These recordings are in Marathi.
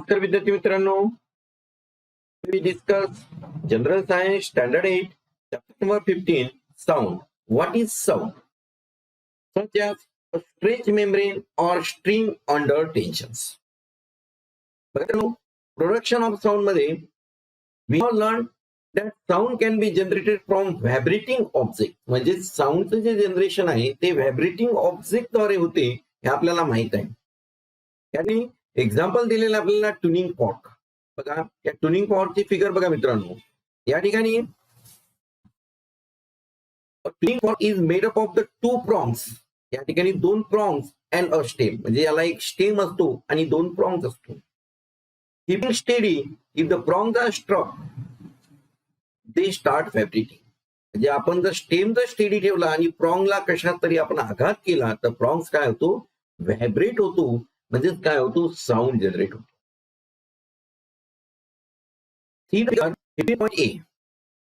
नमस्कार विद्यार्थी मित्रांनो, we discuss General Science Standard 8, Chapter number 15, Sound. What is sound? Such as a stretch membrane or string under tensions. Production of sound मध्ये we have learned that sound can be generated from vibrating object. म्हणजे साऊंडचं जे जनरेशन आहे ते व्हायब्रेटिंग ऑब्जेक्ट द्वारे होते हे आपल्याला माहित आहे. यांनी एक्झाम्पल दिलेलं आपल्याला ट्युनिंग फॉर्क. बघा या ट्युनिंग फॉर्कची फिगर बघा मित्रांनो. या ठिकाणी tuning fork is made up of the two prongs. या ठिकाणी दोन प्रॉन्ग्स अँड अ स्टेम, म्हणजे याला एक स्टेम असतो आणि दोन प्रॉन्ग्स असतो. Keeping steady if the prongs are struck they start vibrating. म्हणजे आपण जर स्टेम जर स्टेडी ठेवला आणि प्रॉंगला कशात तरी आपण आघात केला तर प्रॉन्ग्स काय होतो, व्हायब्रेट होतो. म्हणजेच काय होतो, साऊंड जनरेट होतो. 15.A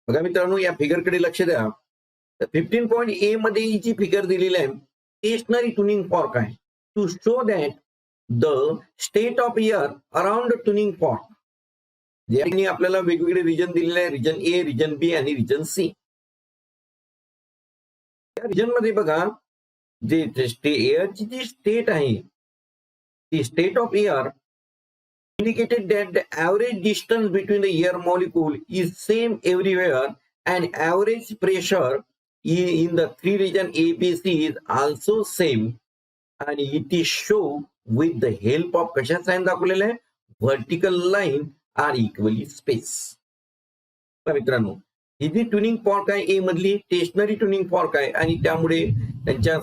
बघा मित्रांनो, या फिगरकडे लक्ष द्या. 15.A मध्ये ही जी फिगर दिलेली आहे स्टेशनरी ट्युनिंग फॉर्क आहे. To show that the state of air around tuning fork. ज्याने आपल्याला वेगवेगळे रिजन दिलेले आहे, रिजन ए, रिजन बी आणि रिजन सी. या रिजन मध्ये बघा जे एअरची जी स्टेट आहे, the state of air indicated that the average distance between the air molecule is same everywhere and average pressure in the three region A, B, C is also same and it is shown with the help of कशा साइन दाखवलेलं आहे, vertical line are equally spaced. मित्रांनो ही जी ट्युनिंग फॉर्क आहे ए मधली स्टेशनरी ट्युनिंग फॉर्क आहे आणि त्यामुळे त्यांच्या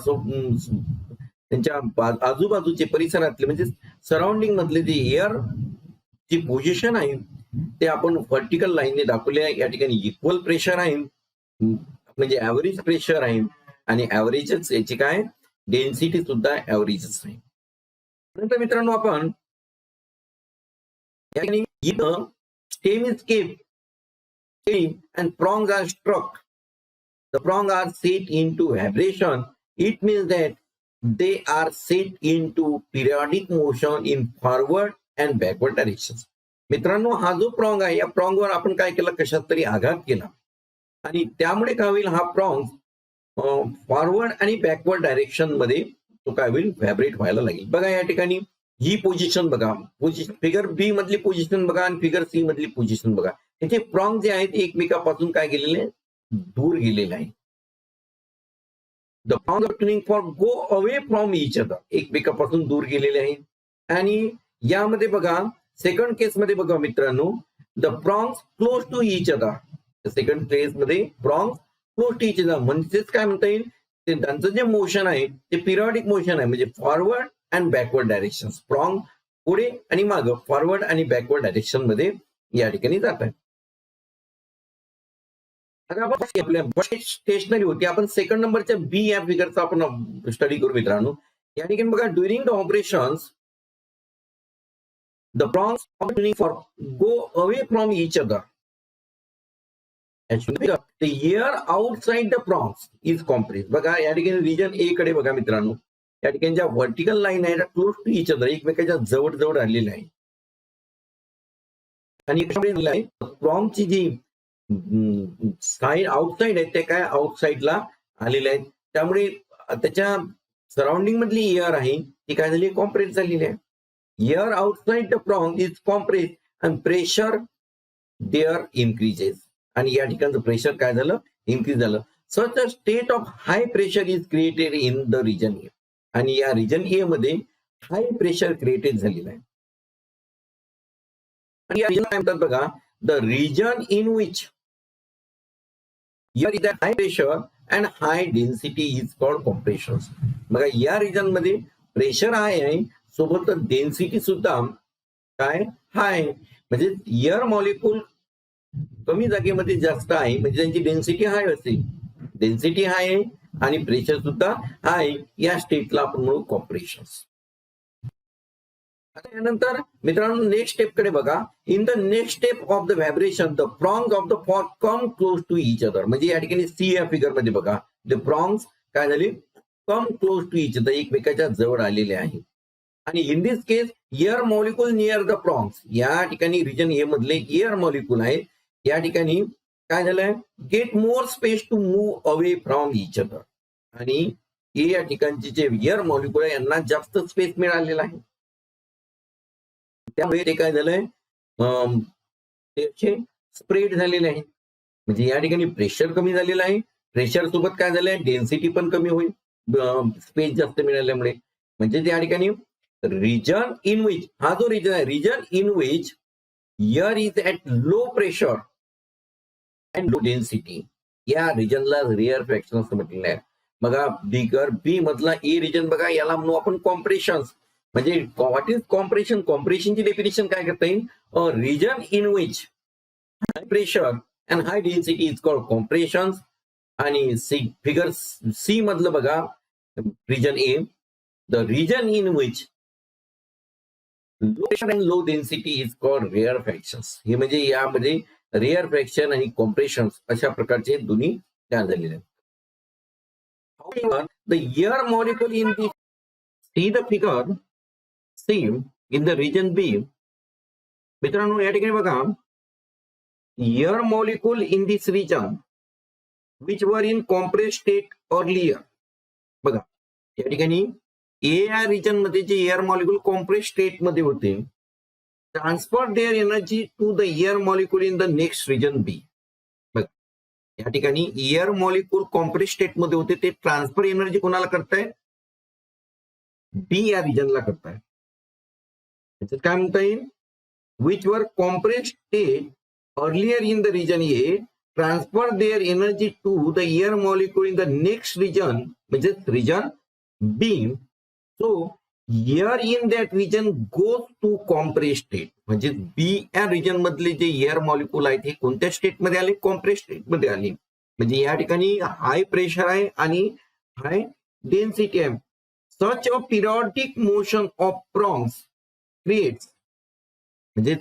आजूबाजूचे परिसरातले म्हणजे सराउंडिंग मधले जे एअर ची पोझिशन आहे ते आपण व्हर्टिकल लाईनने दाखवले आहे. या ठिकाणी इक्वल प्रेशर आहे, म्हणजे ऍव्हरेज प्रेशर आहे आणि ऍव्हरेजच याची काय डेन्सिटी सुद्धा ऍव्हरेजच आहे. नंतर मित्रांनो आपण stem is kept and prongs are struck. The prongs are set into vibration. It means that they are set into periodic motion in forward and backward directions. मित्रांनो हा जो प्रॉंग आहे या प्रॉंगवर आपण काय केलं, कशात तरी आघात केला आणि त्यामुळे काय होईल, हा प्रॉंग फॉरवर्ड आणि बॅकवर्ड डायरेक्शन मध्ये तो काय होईल, व्हायब्रेट व्हायला लागेल. बघा या ठिकाणी ही पोझिशन बघा, फिगर बी मधली पोझिशन बघा आणि फिगर सी मधली पोझिशन बघा. त्याचे प्रॉंग जे आहेत एकमेकापासून काय गेलेले, दूर गेलेले आहे. The prong of tuning fork go away from each other, एकमेकापासून दूर गेलेले आहे. आणि यामध्ये बघा सेकंड केस मध्ये बघा मित्रांनो, the prongs close to each other. Second case मध्ये prong close to each other म्हणजेच काय म्हणता येईल, ते त्यांचं जे मोशन आहे ते पिरियॉडिक मोशन आहे, म्हणजे फॉरवर्ड अँड बॅकवर्ड डायरेक्शन. प्रॉंग पुढे आणि मागं फॉरवर्ड आणि बॅकवर्ड डायरेक्शन मध्ये या ठिकाणी जात आहे. आपल्या स्टेशनरी होती, आपण सेकंड नंबरच्या बी या फिगरचा आपण स्टडी करू मित्रांनो. या ठिकाणी बघा during the operations the prongs of tuning fork go away from each other. The air outside the prongs is compressed. बघा या ठिकाणी रिजन ए कडे बघा मित्रांनो, या ठिकाणी ज्या व्हर्टिकल लाईन आहे क्लोज टू इच अदर, एकमेकाच्या जवळ जवळ आलेल्या आहे. आणि प्रॉंगची जी साईड आउटसाइड आहे ते काय आउटसाइडला आलेले आहेत, त्यामुळे त्याच्या सराउंडिंग मधली एअर आहे ती काय झाली, कॉम्प्रेस झालेली आहे. Air outside the prong is compress and pressure there increases. आणि या ठिकाणचं प्रेशर काय झालं, इन्क्रीज झालं. Such a state of high pressure is created in the region A. आणि या रिजन ए मध्ये हाय प्रेशर क्रिएटेड झालेलं आहे. आणि या रिजन काय म्हणतात बघा, the region in which here is that high pressure and high density is called compression. बघा या रिजन मध्ये प्रेशर हाय आहे सोबत डेन्सिटी सुद्धा काय हाय, म्हणजे एअर मॉलिक्यूल कमी जागेमध्ये जास्त आहे, म्हणजे त्यांची डेन्सिटी हाय असेल. डेन्सिटी हाय आहे आणि प्रेशर सुद्धा हाय, या स्टेटला आपण म्हणू कॉम्प्रेशन. आता यानंतर मित्रांनो नेक्स्ट स्टेप कडे बघा. In the next step of the vibration the prongs of the fork come close to each other. म्हणजे या ठिकाणी सी या फिगर मध्ये बघा, द प्रॉंग्स काय झाले, come close to each other, एकमेकाच्या जवळ आलेले आहे. आणि in this case air molecule near the prongs, या ठिकाणी रिजन ए मधले एअर मॉलिक्युल आहे, या ठिकाणी काय झालंय, get more space to move away from each other, आणि ए या ठिकाणचे जे एअर मॉलिक्युल आहे यांना जास्त स्पेस मिळालेला आहे, त्यामुळे ते काय झालंय, ते स्प्रेड झालेले आहे. म्हणजे या ठिकाणी प्रेशर कमी झालेलं आहे, प्रेशर सोबत काय झालंय, डेन्सिटी पण कमी होईल स्पेस जास्त मिळाल्यामुळे. म्हणजे त्या ठिकाणी रिजन इन विच, हा जो रिजन आहे, region in which air is at low pressure and low density, या रिजनला रेअर फ्रॅक्शन असं म्हटलेलं आहे. बघा बिगर बी मधला ए रिजन बघा, याला म्हणू आपण कॉम्प्रेशन. म्हणजे व्हॉट इज कॉम्प्रेशन, कॉम्प्रेशनची डेफिनेशन काय करता येईल, region in which high pressure and high density is called compression. आणि फिगर सी मधलं बघा region A, the region in which low pressure and low density is called rarefactions. हे म्हणजे यामध्ये रेअर फ्रॅक्शन आणि कॉम्प्रेशन अशा प्रकारचे दोन्ही तयार झालेले आहेत. However, the air molecule in the, see the figure C in the region B. मित्रांनो या ठिकाणी बघा, air molecule in this region which were in compress state earlier. बघा या ठिकाणी ए या रिजन मध्ये जे एअर मॉलिक्युल कॉम्प्रेस स्टेट मध्ये होते, transfer their energy to the air molecule in the next region B. बघा या ठिकाणी एअर मॉलिक्युल कॉम्प्रेस स्टेट मध्ये होते, ते ट्रान्सफर एनर्जी कोणाला करताय, बी या रिजनला करताय. त्याच्यात काय म्हणता येईल, which were compress state earlier in the region A transfer their energy to the air molecule in the next region, म्हणजे region B. So air in that region goes to compress state. म्हणजे बी या रिजन मधले जे एअर मॉलिक्युल आहेत हे कोणत्या स्टेटमध्ये आले, कॉम्प्रेस स्टेटमध्ये आले. म्हणजे या ठिकाणी हाय प्रेशर आहे आणि हाय डेन्सिटी आहे. Such a periodic motion of prongs creates, म्हणजे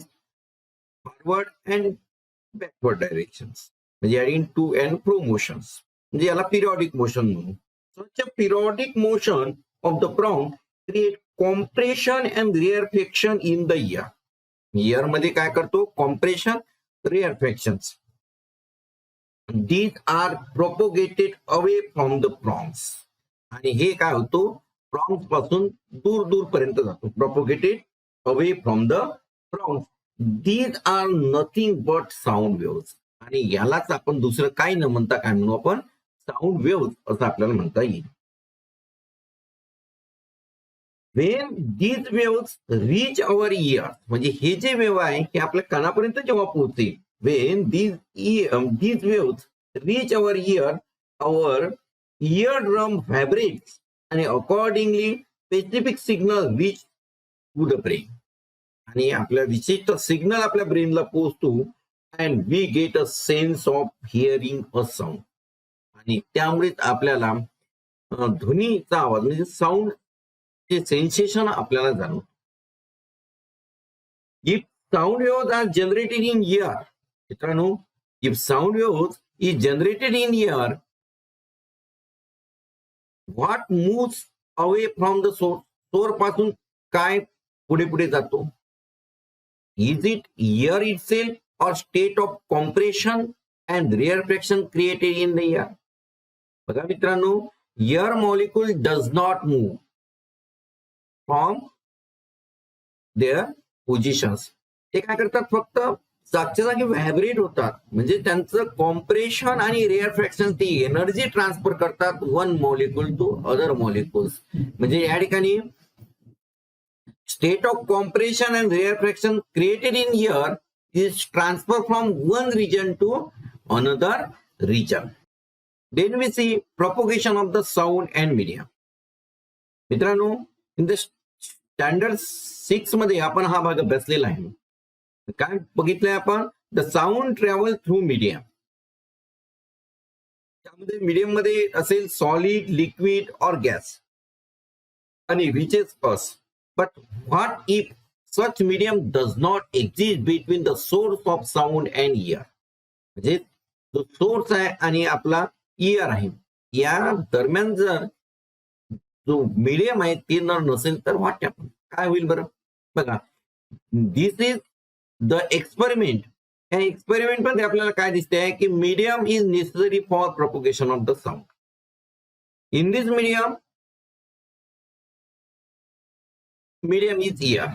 फॉरवर्ड अँड बॅकवर्ड डायरेक्शन्स, म्हणजे in to and fro motions, म्हणजे याला पिरियॉडिक मोशन म्हणू. Such a periodic motion of the prong create compression and rarefaction in the air. Air मध्ये काय करतो, compression, rarefactions. These are propagated away from the prongs, आणि हे काय होतो, प्रॉन्स पासून दूर दूर पर्यंत जातो. Propagated away from the prongs. These are nothing but sound waves, आणि यालाच आपण दुसरं काय न म्हणता काय म्हणू आपण, साऊंड वेव्स असं आपल्याला म्हणता येईल. When these waves reach our ear, म्हणजे हे जे वेव्ह आहे हे आपल्या कानापर्यंत जेव्हा पोहोचतील, when these waves reach our eardrum vibrates and accordingly specific signal reach to the brain. आणि आपल्या विशिष्ट सिग्नल आपल्या ब्रेनला पोहोचतो and we get a sense of hearing a sound. आणि त्यामुळेच आपल्याला ध्वनीचा आवाज म्हणजे साऊंड सेन्सेशन आपल्याला जाणवतो. If sound waves are generated in air, मित्रांनो if sound waves is generated in air, what moves away from the source, source पासून काय पुढे पुढे जातो, is it air itself or state of compression and rarefaction created in the air. बघा मित्रांनो, air molecule does not move from their positions. ते काय करतात, फक्त जागच्या जागी व्हायब्रेट होतात. म्हणजे त्यांचं कॉम्प्रेशन आणि रेअरफेक्शन ती एनर्जी ट्रान्सफर करतात one molecule to other molecules. म्हणजे या ठिकाणी state of compression and rarefaction created in air is transfer from one region to another region. Then we see propagation of the sound and media. मित्रांनो इन द स्टँडर्ड 6 मध्ये आपण हा भाग अभ्यासलेला आहे. काय बघितलंय आपण, the sound travel through medium. त्यामध्ये मीडियम मध्ये असेल सॉलिड, लिक्विड और गॅस, आणि reaches us. But what if such medium does not exist between the source of sound and ear. म्हणजे जो सोर्स आहे आणि आपला इयर आहे या दरम्यान जर जो मीडियम आहे ते नसेल तर व्हॉट हॅपन, काय होईल बरं बघा. दिस इज द एक्सपेरिमेंट. या एक्सपेरिमेंट मध्ये आपल्याला काय दिसतंय की medium is necessary for propagation of the sound. In this medium is ear.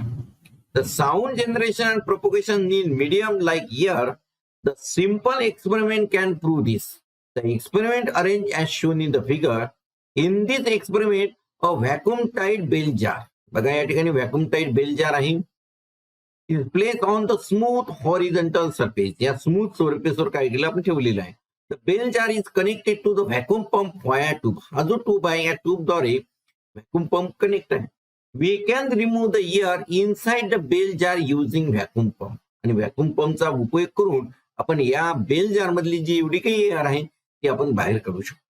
The sound generation and propagation in medium like ear. The simple experiment can prove this. The experiment arranged as shown in the figure. In this experiment, a vacuum tied bell jar. बघा या ठिकाणी vacuum tied bell jar आहे. is placed on the smooth horizontal surface. या smooth surface वर काय केलं आपण ठेवलेलं आहे. The bell jar is connected to the vacuum pump via tube. हा जो ट्यूब आहे या ट्यूब द्वारे vacuum pump कनेक्ट आहे. We can remove the air inside the bell jar using vacuum pump. आणि व्हॅक्यूम पंपचा उपयोग करून आपण या बेल जार मधली जी एवढी काही एअर आहे ती आपण बाहेर काढू शकतो.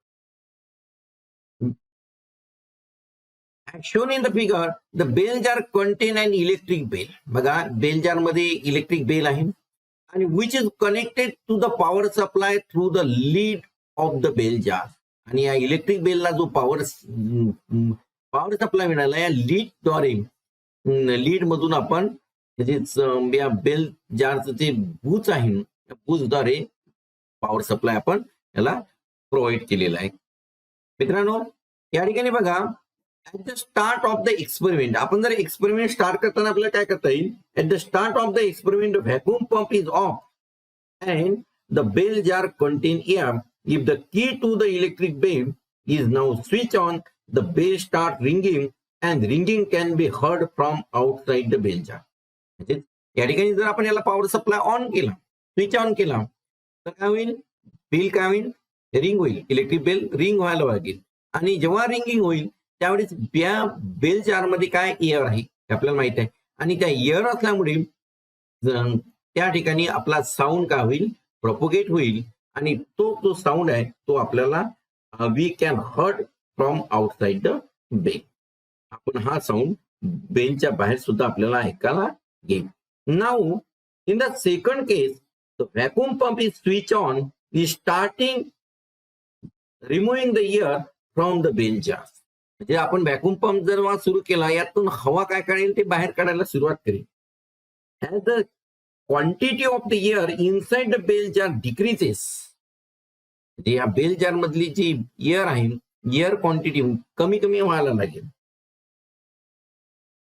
As shown in the figure, the bell jar contain an electric bell. बघा बेल जार मध्ये इलेक्ट्रिक बेल आहे आणि which is connected to the power supply through the lead of the bell jar. आणि या इलेक्ट्रिक बेलला जो पॉवर सप्लाय मिळाला या लीड द्वारे लीड मधून आपण या बेल जारचं जे बूच आहे त्या बूचद्वारे पॉवर सप्लाय आपण याला प्रोव्हाइड केलेला आहे. मित्रांनो या ठिकाणी बघा at the start of the experiment आपण जर एक्सपेरिमेंट स्टार्ट करताना आपल्याला काय करता येईल. At the start of the experiment vacuum pump is off and the bell jar contain air. If the key to the electric bell is now switch on, the bell start ringing and ringing can be heard from outside the bell jar. म्हणजे या ठिकाणी जर आपण याला पॉवर सप्लाय ऑन केला स्विच ऑन केला तर काय होईल बेल काय होईल रिंग होईल. इलेक्ट्रिक बेल रिंग व्हायला लागेल आणि जेव्हा रिंगिंग होईल त्यावेळेस या बेल जार मध्ये काय एअर आहे आपल्याला माहित आहे आणि त्या एअर असल्यामुळे त्या ठिकाणी आपला साऊंड काय होईल प्रोपोगेट होईल आणि तो जो साऊंड आहे तो आपल्याला we can heard from outside the bell. आपण हा साऊंड बेलच्या बाहेर सुद्धा आपल्याला ऐकायला येईल. Now in the second case the vacuum pump is switch on is starting removing the air from the bell jar. म्हणजे आपण व्हॅक्यूम पंप जर सुरू केला यातून हवा काय काढेल ते बाहेर काढायला सुरुवात करेल. As the quantity of the air inside the bell jar decreases. या बेल जार मधली जी एअर आहे एअर क्वांटिटी कमी कमी व्हायला लागेल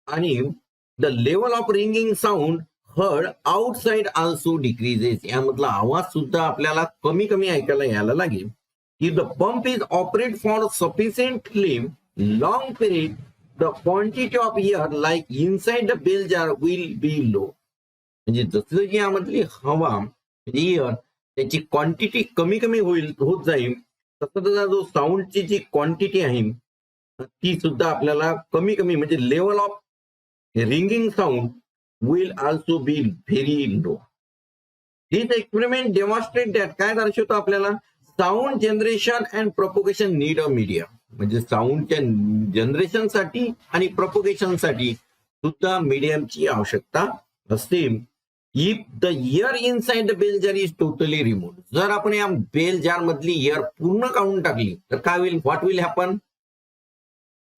आणि the level of ringing sound heard outside also decreases. यामधला आवाज सुद्धा आपल्याला कमी कमी ऐकायला यायला लागेल. If the pump is operate for sufficiently long period the quantity of air like inside the bell jar will be low. म्हणजे जसं की यामधली हवा म्हणजे एअर त्याची क्वांटिटी कमी कमी होत जाईल तसं त्याचा जो साऊंडची जी क्वांटिटी आहे ती सुद्धा आपल्याला कमी कमी म्हणजे level of ringing sound will also be very low. This experiment demonstrate that काय दर्शवतो आपल्याला sound generation and propagation need a medium. म्हणजे साऊंडच्या जनरेशनसाठी आणि प्रोपोगेशनसाठी सुद्धा मीडियमची आवश्यकता असते. If the air inside the bell jar is totally removed, जर आपण या बेल जार मधली एअर पूर्ण काढून टाकली तर काय होईल what will happen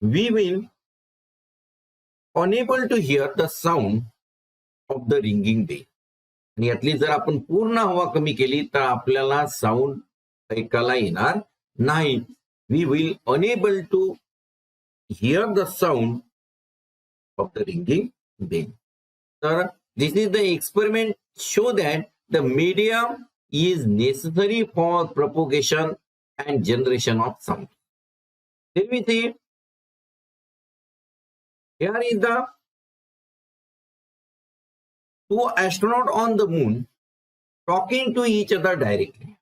we will enable to hear the sound of the ringing bell. आणि यातली जर आपण पूर्ण हवा कमी केली तर आपल्याला साऊंड ऐकायला येणार नाही. We will enable to hear the sound of the ringing bell. तर this is the experiment show that the medium is necessary for propagation and generation of sound. Then we see here is the two astronauts on the moon talking to each other directly.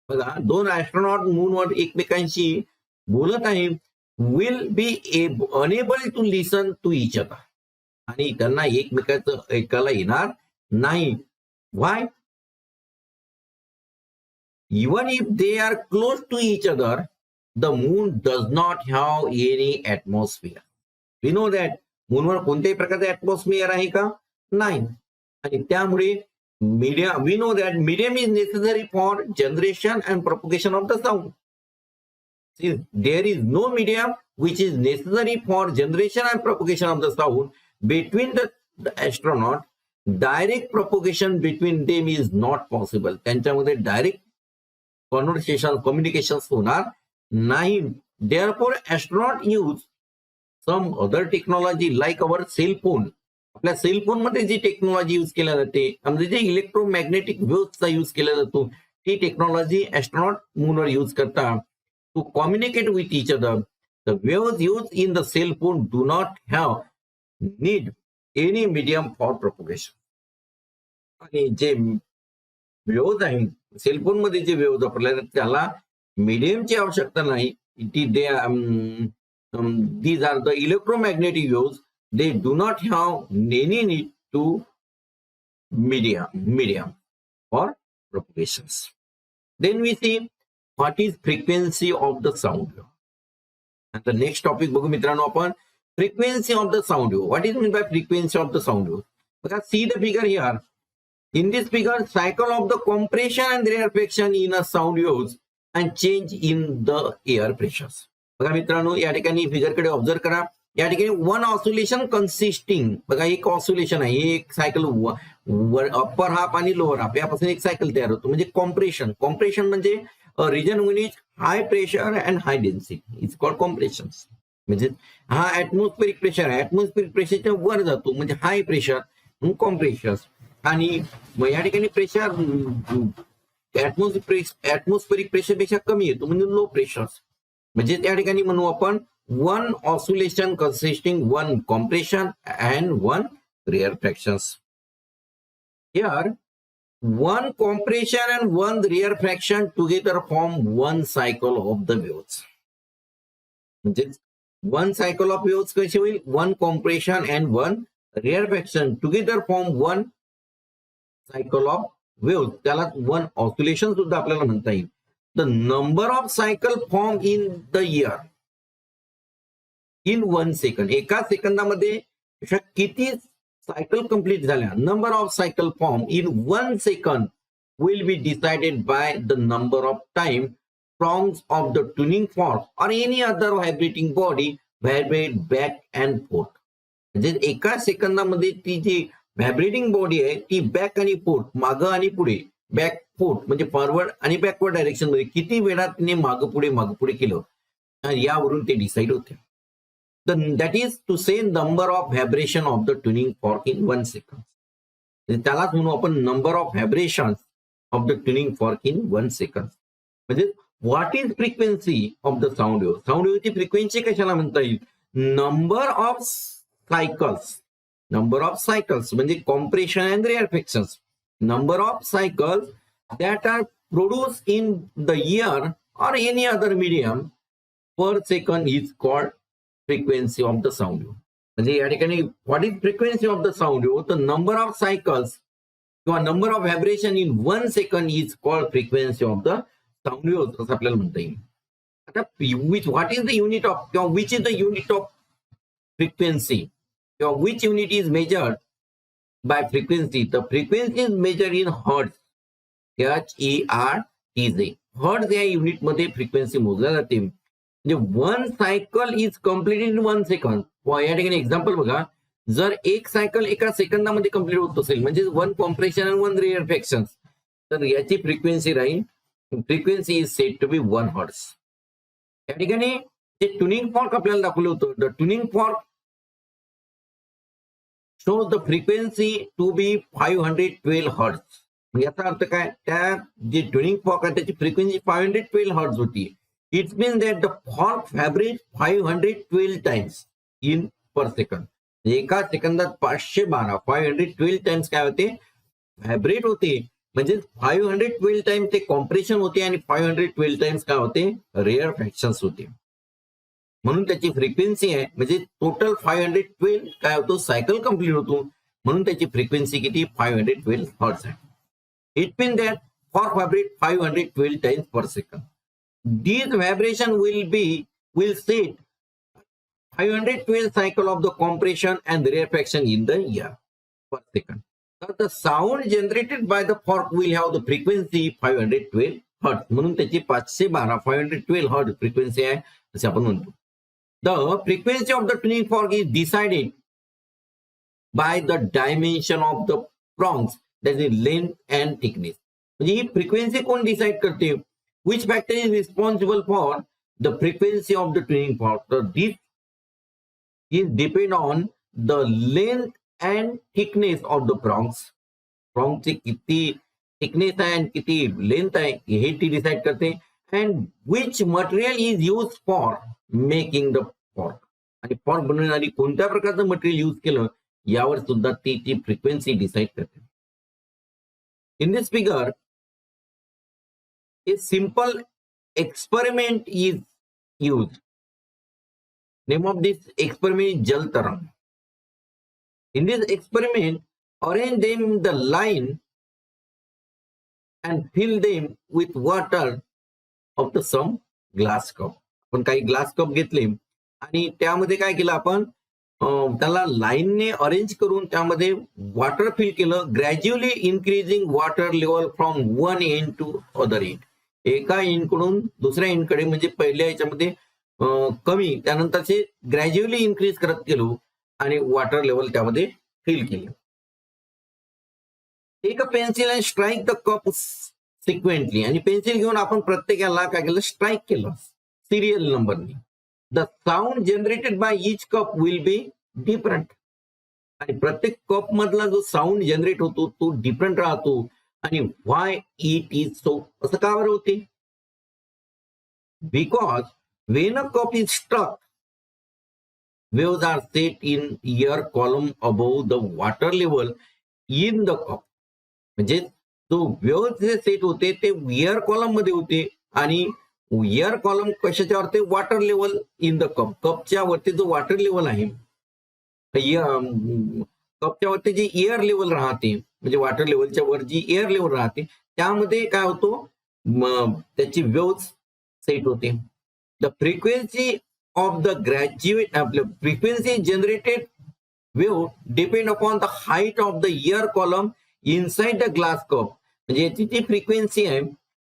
बघा दोन ॲस्ट्रॉनॉट मूनवर एकमेकांशी बोलत आहे. will be unable to listen to each other. आणि त्यांना एकमेकांचं ऐकायला येणार नाही. Why even if they are close to each other the moon does not have any atmosphere. We know that मूनवर कोणत्याही प्रकारचं ऍटमॉस्फिअर आहे का नाही आणि त्यामुळे medium we know that medium is necessary for generation and propagation of the sound. since there is no medium which is necessary for generation and propagation of the sound between the astronaut, direct propagation between them is not possible. त्यांच्यामध्ये डायरेक्ट कॉन्व्हर्सेशन कम्युनिकेशन होणार नाही. Therefore, astronaut use some other technology like our cell phone. आपल्या सेल फोन मध्ये जी टेक्नॉलॉजी यूज केल्या जाते, म्हणजे जे इलेक्ट्रोमॅग्नेटिक वेव्हचा यूज केला जातो, ती टेक्नॉलॉजी ॲस्ट्रॉनॉट मूनवर यूज करता to communicate with each other. The waves use in the cell phone do not have need any medium for propagation. आणि जे वेव्हज आहे सेलफोन मध्ये जे वेव्हज वापरले त्याला मीडियमची आवश्यकता नाही. These are the electromagnetic waves. They do not have any need to medium for propagations. Then we see what is frequency of the sound wave. And the next topic बघू मित्रांनो आपण frequency of the sound wave. What is meant by frequency of the sound wave? Because see the figure here. In this figure, cycle of the compression and rarefaction in a sound waves and change in the air pressures. बघा मित्रांनो या ठिकाणी फिगर कडे ऑब्झर्व करा. या ठिकाणी वन ऑसिलेशन कन्सिस्टिंग, बघा एक ऑसिलेशन आहे, एक सायकल अप्पर हाफ आणि लोअर हाफ यापासून एक सायकल तयार होतो. म्हणजे कॉम्प्रेशन. कॉम्प्रेशन म्हणजे region which high pressure and high density is called compression. म्हणजे हा ऍटमॉस्फेरिक प्रेशर आहे, ऍटमॉस्फेरिक प्रेशरच्या वर जातो म्हणजे हाय प्रेशर म्हणून कॉम्प्रेशन. आणि या ठिकाणी प्रेशर ऍटमॉस्फेरिक प्रेशर पेक्षा कमी येतो म्हणजे लो प्रेशर. म्हणजे त्या ठिकाणी म्हणू आपण one oscillation consisting one compression and one rarefaction. Here one compression and one rarefaction together form one cycle of the waves. म्हणजे one cycle of waves कशी होईल, one compression and one rarefaction together form one cycle of waves. त्याला one oscillation सुद्धा आपल्याला म्हणता येईल. The number of cycle formed in the year in 1 second. एका सेकंदामध्ये किती सायकल कंप्लीट झाल्या, number of cycle form in 1 second will be decided by the number of time prongs of the tuning fork or any other vibrating body vibrate back and forth. म्हणजे एका सेकंदामध्ये ती जी व्हायब्रेटिंग बॉडी आहे ती बॅक आणि फोर्थ, मागं आणि पुढे, बॅक फोर्थ म्हणजे फॉरवर्ड आणि बॅकवर्ड डायरेक्शन मध्ये किती वेळा तिने मागं पुढे केलं यावरून ते डिसाइड होते. That is to say number of vibration of the tuning fork in 1 second. त्यालाच म्हणू आपण number of vibration of the tuning fork in 1 second. म्हणजे what is frequency of the sound wave. Sound वेव्हची फ्रिक्वेन्सी कशाला म्हणता येईल, नंबर ऑफ सायकल्स म्हणजे compression and rarefaction. Number of cycles that are produced in the year or any other medium per second is called frequency of the sound wave. म्हणजे या ठिकाणी what is frequency of the sound wave, the number of cycles किंवा number of vibration in 1 second is called frequency of the sound wave असं आपल्याला म्हणता येईल. आता what is the unit of किंवा which is the unit of frequency किंवा which unit is measured by frequency. The frequency is measured in hertz. HERTZ. Hertz या युनिट मध्ये फ्रिक्वेन्सी मोजल्या जाते. म्हणजे 1 cycle is complete in 1 second. या ठिकाणी एक्झाम्पल बघा, जर एक सायकल एका सेकंदामध्ये कम्प्लीट होत असेल म्हणजे 1 कॉम्प्रेशन आणि 1 रेअरफेक्शन, तर याची फ्रिक्वेन्सी राहील, frequency is said to be 1 hertz. या ठिकाणी जे ट्युनिंग फॉर्क आपल्याला दाखवलं होतं, the tuning fork shows the frequency to be 512 hertz. याचा अर्थ काय, त्या जे ट्युनिंग फॉर्क आहे त्याची फ्रिक्वेन्सी 512 हर्ट्झ होती. It means that the fork vibrate 512 times in per second. एका सेकंदात 512 टाइम्स काय होते, व्हायब्रेट होते. म्हणजे 512 टाइम्स ते कॉम्प्रेशन होते आणि 512 टाइम्स काय होते, रेअरफॅक्शन होते. म्हणून त्याची फ्रिक्वेन्सी आहे म्हणजे टोटल 512 काय होतो, सायकल कंप्लीट होतो. म्हणून त्याची फ्रिक्वेन्सी किती, 512 हर्ट्झ आहे. It means that fork vibrate 512 times per second. These vibration will set 512 cycle of the compression and rarefaction in the year per second. So the sound generated by the fork will have the frequency 512 hertz म्हणून त्याची 512 हर्ट्ज फ्रिक्वेन्सी आहे असे आपण म्हणतो. The frequency of the tuning fork is decided by the dimension of the prongs, that is length and thickness. म्हणजे ही फ्रिक्वेन्सी कोण डिसाइड करते? Which factor is responsible for the frequency of the tuning fork? तर this is depend on the length and thickness of the prongs. प्रॉन्गची किती थिकनेस आहे आणि किती लेंथ आहे हे ती डिसाइड करते. And which material is use for making the fork, आणि फॉर्क बनवण्यासाठी कोणत्या प्रकारचं मटेरियल यूज केलं यावर सुद्धा ती फ्रिक्वेन्सी डिसाइड करते. In this figure a simple experiment is use. Name of this experiment is jal tarang. In this experiment arrange them in the line and fill them with water of the some glass cup. आपण काही ग्लास कप घेतले आणि त्यामध्ये काय केलं आपण त्याला लाईनने अरेंज करून त्यामध्ये वॉटर फिल केलं. Gradually increasing water level from one end to other end. एका एंड कडून दुसऱ्या एंड कडे म्हणजे पहिल्या याच्यामध्ये कमी त्यानंतरचे ग्रॅज्युअली इन्क्रीज करत गेलो आणि वॉटर लेवल त्यामध्ये फिल केले. Take a pencil and strike the cup sequentially. आणि पेन्सिल घेऊन आपण प्रत्येकाला काय केलं स्ट्राईक केलं सिरियल नंबरने. The sound generated by each cup will be different. आणि प्रत्येक कप मधला जो साऊंड जनरेट होतो तो डिफरंट राहतो. आणि व्हाय इट इज सो, असं का बरं होते? Because when a cup is struck waves are set in air column above the water level in the cup. म्हणजे जो वेव्ह जे सेट होते ते एअर कॉलम मध्ये होते आणि एअर कॉलम कशाच्या वरती? Water level in the cup. कपच्या वरती जो वॉटर लेवल आहे कपच्या वरती जी एअर लेवल राहते म्हणजे वॉटर लेवलच्या वर जी एअर लेवल राहते त्यामध्ये काय होतो त्याची वेव्ह सेट होते. The frequency of the graduate frequency generated wave depend upon the height of the air column inside the glass cup. म्हणजे याची जी फ्रिक्वेन्सी आहे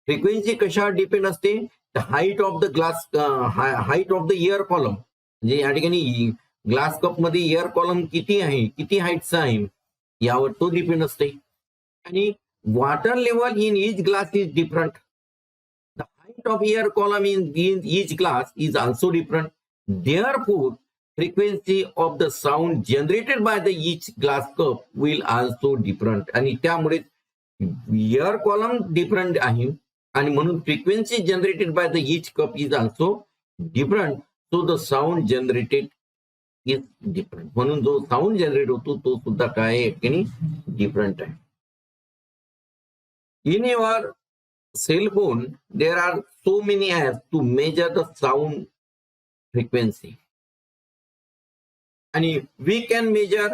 फ्रिक्वेन्सी कशावर डिपेंड असते? Height of the glass height of the air column. म्हणजे या ठिकाणी ग्लास कप मध्ये एअर कॉलम किती आहे किती हाईटचा आहे यावर तो डिपेंड असते. आणि water level in each glass is different. The height of air column in each glass is also different. Therefore, frequency of the sound generated by the each glass cup will also different. आणि त्यामुळे एअर कॉलम डिफरंट आहे आणि म्हणून frequency generated by the each cup is also different. So the sound generated is different. म्हणून जो साऊंड जनरेट होतो तो सुद्धा काय आहे डिफरंट आहे. In your cell phone there are so many apps to measure the sound frequency and we can measure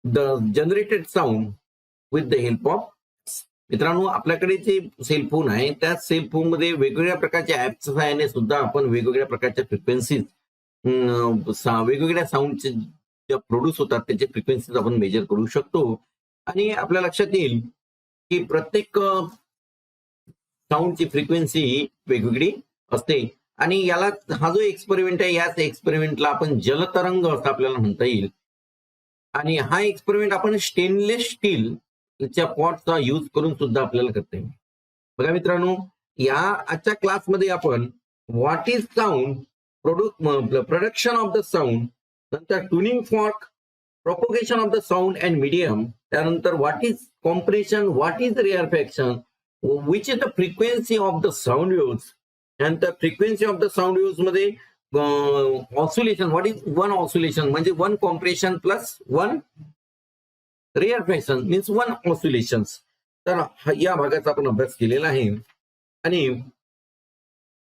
the generated sound with the help of. मित्रांनो आपल्याकडे जे सेल फोन आहे त्या सेल फोन मध्ये वेगवेगळ्या प्रकारच्या ऍपच्या सहाय्याने सुद्धा आपण वेगवेगळ्या प्रकारच्या फ्रिक्वेन्सीज वेगवेगळ्या साऊंडचे ज्या प्रोड्यूस होतात त्याचे फ्रिक्वेन्सीज आपण मेजर करू शकतो. आणि आपल्या लक्षात येईल की प्रत्येक साऊंडची फ्रिक्वेन्सी वेगवेगळी असते. आणि याला हा जो एक्सपेरिमेंट आहे याच एक्सपेरिमेंटला आपण जलतरंग असं आपल्याला म्हणता येईल. आणि हा एक्सपेरिमेंट आपण स्टेनलेस स्टीलच्या पॉटचा यूज करून सुद्धा आपल्याला करता येईल. बघा मित्रांनो या आजच्या क्लासमध्ये आपण what is sound, production of the sound, नंतर tuning fork, propagation of the sound and medium, त्यानंतर what is compression, what is rarefaction, which is the frequency of the sound waves. त्यानंतर frequency of the sound waves मध्ये oscillation, what is one oscillation म्हणजे one compression plus one rarefaction means one oscillation. तर या भागाचा आपण अभ्यास केलेला आहे. आणि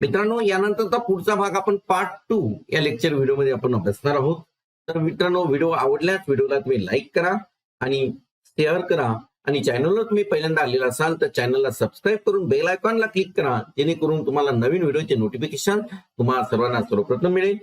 मित्रांनो यानंतरचा पुढचा भाग आपण पार्ट 2 या लेक्चर व्हिडिओमध्ये आपण अभ्यासणार आहोत. तर मित्रांनो व्हिडिओ आवडल्यास व्हिडिओला तुम्ही लाईक करा आणि शेअर करा. आणि चॅनलला तुम्ही पहिल्यांदा आलेला असाल तर चॅनलला सबस्क्राईब करून बेल आयकॉनला क्लिक करा जेणेकरून तुम्हाला नवीन व्हिडिओचे नोटिफिकेशन तुम्हाला सर्वांना सर्वप्रथम मिळेल.